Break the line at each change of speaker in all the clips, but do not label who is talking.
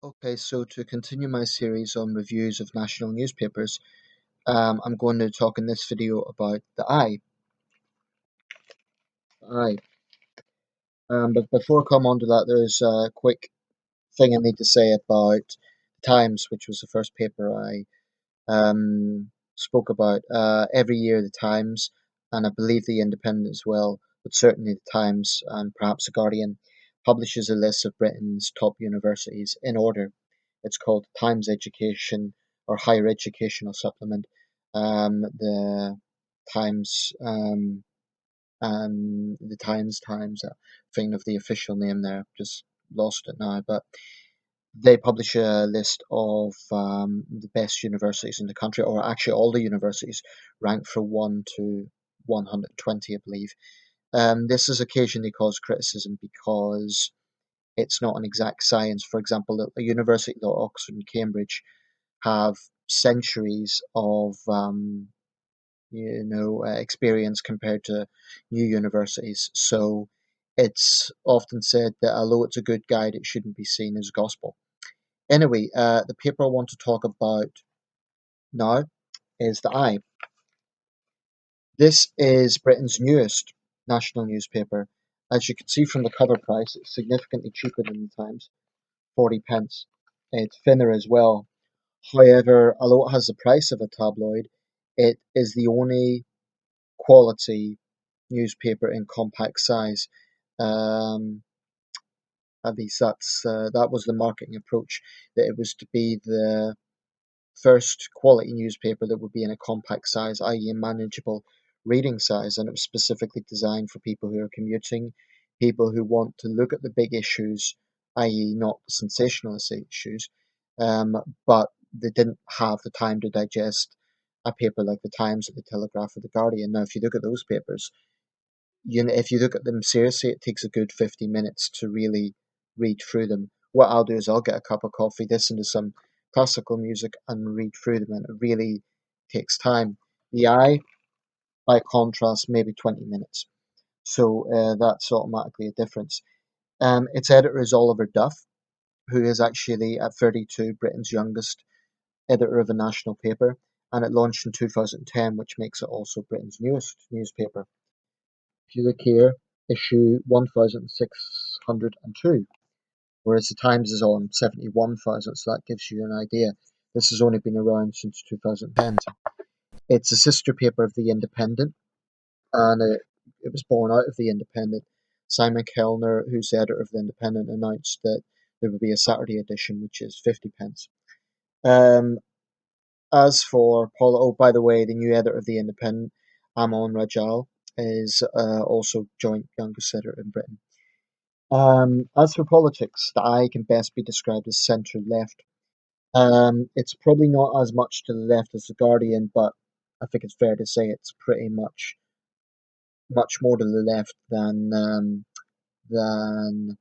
Okay, so to continue my series on reviews of national newspapers, I'm going to talk in this video about the Eye. Eye. But before I come on to that, there's a quick thing I need to say about the Times, which was the first paper I spoke about. Every year, the Times, and I believe the Independent as well, but certainly the Times and perhaps the Guardian, publishes a list of Britain's top universities in order. It's called Times Education or Higher Educational Supplement. The Times, the Times, thinking of the official name there, just lost it now, but they publish a list of the best universities in the country, or actually all the universities ranked from 1 to 120, I believe. This has occasionally caused criticism because it's not an exact science. For example, a university like Oxford and Cambridge have centuries of experience compared to new universities. So it's often said that although it's a good guide, it shouldn't be seen as gospel. Anyway, the paper I want to talk about now is the Eye. This is Britain's newest national newspaper. As you can see from the cover price, it's significantly cheaper than the Times, 40 pence. It's thinner as well. However, although it has the price of a tabloid, it is the only quality newspaper in compact size. Um, at least that was the marketing approach, that it was to be the first quality newspaper that would be in a compact size, i.e., a manageable reading size, and it was specifically designed for people who are commuting, people who want to look at the big issues, i.e., not the sensationalist issues, um, but they didn't have the time to digest a paper like the Times or the Telegraph or the Guardian. Now, if you look at those papers, if you look at them seriously, it takes a good 50 minutes to really read through them. What I'll do is I'll get a cup of coffee, listen to some classical music, and read through them, and it really takes time. The Eye, by contrast, maybe 20 minutes. So that's automatically a difference. Its editor is Oliver Duff, who is actually, at 32, Britain's youngest editor of a national paper, and it launched in 2010, which makes it also Britain's newest newspaper. If you look here, issue 1602, whereas the Times is on 71,000, so that gives you an idea. This has only been around since 2010. It's a sister paper of The Independent, and it was born out of The Independent. Simon Kellner, who's the editor of The Independent, announced that there would be a Saturday edition, which is 50 pence. As for Paula, oh, by the way, the new editor of The Independent, Amon Rajal, is also joint youngest editor in Britain. As for politics, the Eye can best be described as centre left. It's probably not as much to the left as the Guardian, but I think it's fair to say it's pretty much more to the left than the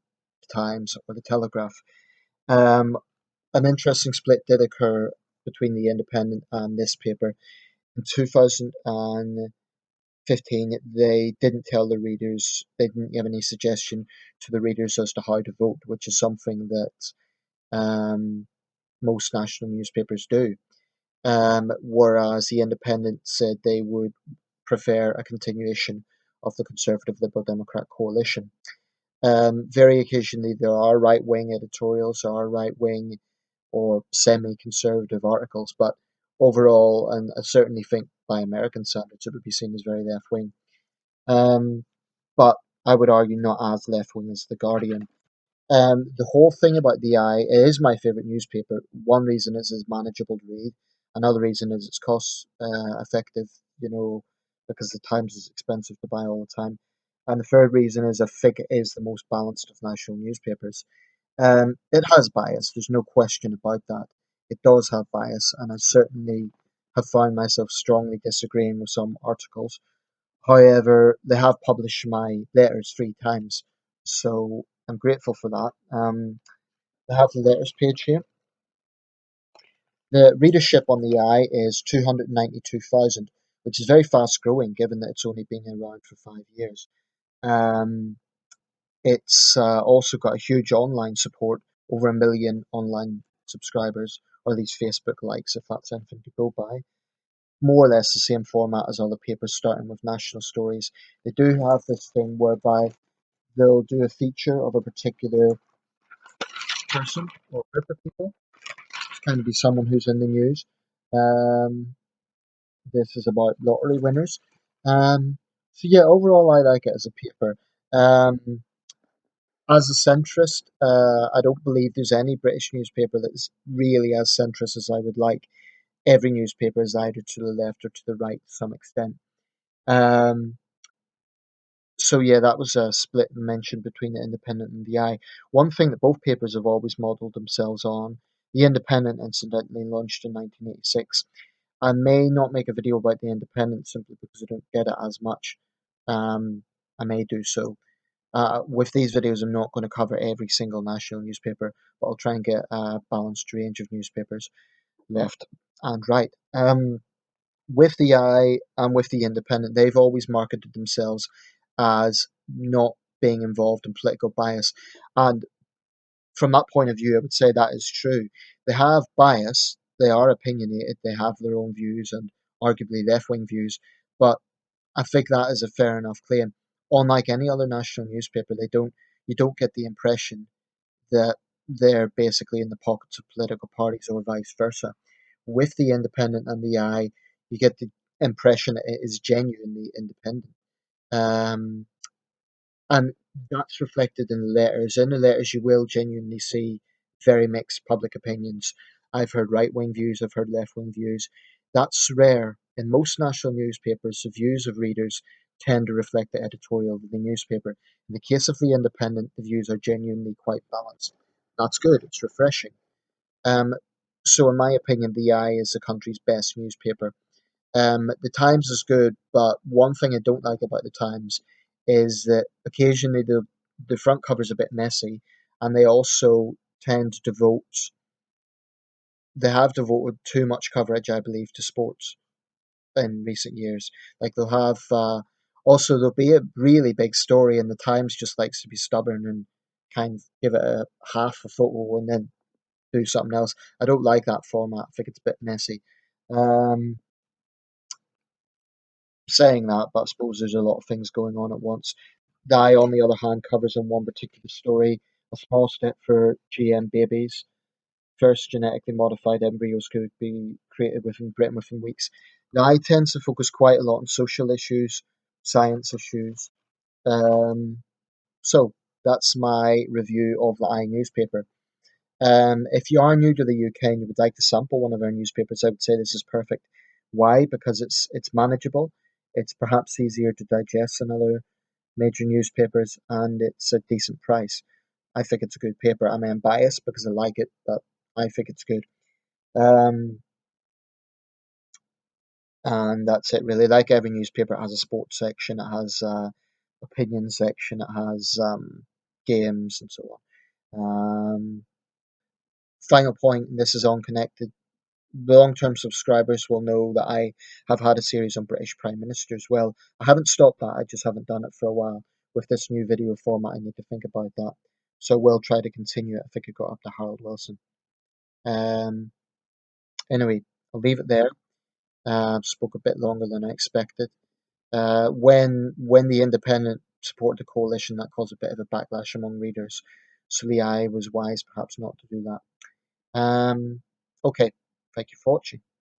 Times or the Telegraph. Um, an interesting split did occur between the Independent and this paper. In 2015, they didn't tell the readers, they didn't give any suggestion to the readers as to how to vote, which is something that most national newspapers do. Whereas the Independent said they would prefer a continuation of the Conservative Liberal Democrat coalition. Very occasionally, there are right wing editorials, there are right wing or semi conservative articles, but overall, and I certainly think by American standards, it would be seen as very left wing. Um, but I would argue not as left wing as The Guardian. The whole thing about the Eye, it is my favourite newspaper. One reason is it's manageable to read. Another reason is it's cost effective, because the Times is expensive to buy all the time. And the third reason is I think it is the most balanced of national newspapers. It has bias, there's no question about that. It does have bias, and I certainly have found myself strongly disagreeing with some articles. However, they have published my letters 3 times, so I'm grateful for that. They have the letters page here. The readership on the Eye is 292,000, which is very fast growing given that it's only been around for 5 years. It's also got a huge online support over 1 million online subscribers, or at least Facebook likes, if that's anything to go by. More or less the same format as other papers, starting with national stories. They do have this thing whereby they'll do a feature of a particular person or group of people. It's kind of be someone who's in the news. Um, this is about lottery winners. So yeah, overall I like it as a paper. Um, as a centrist, I don't believe there's any British newspaper that's really as centrist as I would like. Every newspaper is either to the left or to the right to some extent. Um, so yeah, that was a split mention between the Independent and the Eye. One thing that both papers have always modelled themselves on, the Independent incidentally launched in 1986. I may not make a video about the Independent simply because I don't get it as much. I may do so. With these videos, I'm not going to cover every single national newspaper, but I'll try and get a balanced range of newspapers, left and right. With the Eye and with the Independent, they've always marketed themselves as not being involved in political bias. And from that point of view, I would say that is true. They have bias, they are opinionated, they have their own views and arguably left wing views, but I think that is a fair enough claim. Unlike any other national newspaper, they don't you don't get the impression that they're basically in the pockets of political parties or vice versa. With the Independent and the Eye, you get the impression that it is genuinely independent. Um, and that's reflected in the letters. In the letters, you will genuinely see very mixed public opinions. I've heard right wing views, I've heard left wing views. That's rare. In most national newspapers, the views of readers tend to reflect the editorial of the newspaper. In the case of The Independent, the views are genuinely quite balanced. That's good, it's refreshing. Um, so, in my opinion, The Eye is the country's best newspaper. The Times is good, but one thing I don't like about the Times is that occasionally the front cover is a bit messy, and they also tend to devote they have devoted too much coverage, I believe, to sports in recent years. Like they'll have also there'll be a really big story, and the Times just likes to be stubborn and kind of give it a half a photo and then do something else. I don't like that format. I think it's a bit messy. Um, Saying that, but I suppose there's a lot of things going on at once. Di, on the other hand, covers in one particular story a small step for GM babies. First genetically modified embryos could be created within Britain within weeks. Di tends to focus quite a lot on social issues, science issues. Um, so that's my review of the I newspaper. If you are new to the UK and you would like to sample one of our newspapers, I would say this is perfect. Why? Because it's manageable. It's perhaps easier to digest than other major newspapers, and it's a decent price. I think it's a good paper. I mean, I'm biased because I like it, but I think it's good. Um, and that's it really. Like every newspaper, it has a sports section, it has opinion section, it has games and so on. Final point, and this is unconnected. Long-term subscribers will know that I have had a series on British Prime Ministers. Well, I haven't stopped that, I just haven't done it for a while. With this new video format, I need to think about that. So I will try to continue it. I think I got up to Harold Wilson. Um, anyway, I'll leave it there. Spoke a bit longer than I expected. When the Independent supported the coalition, that caused a bit of a backlash among readers. So the Eye was wise perhaps not to do that. Okay, thank you for watching.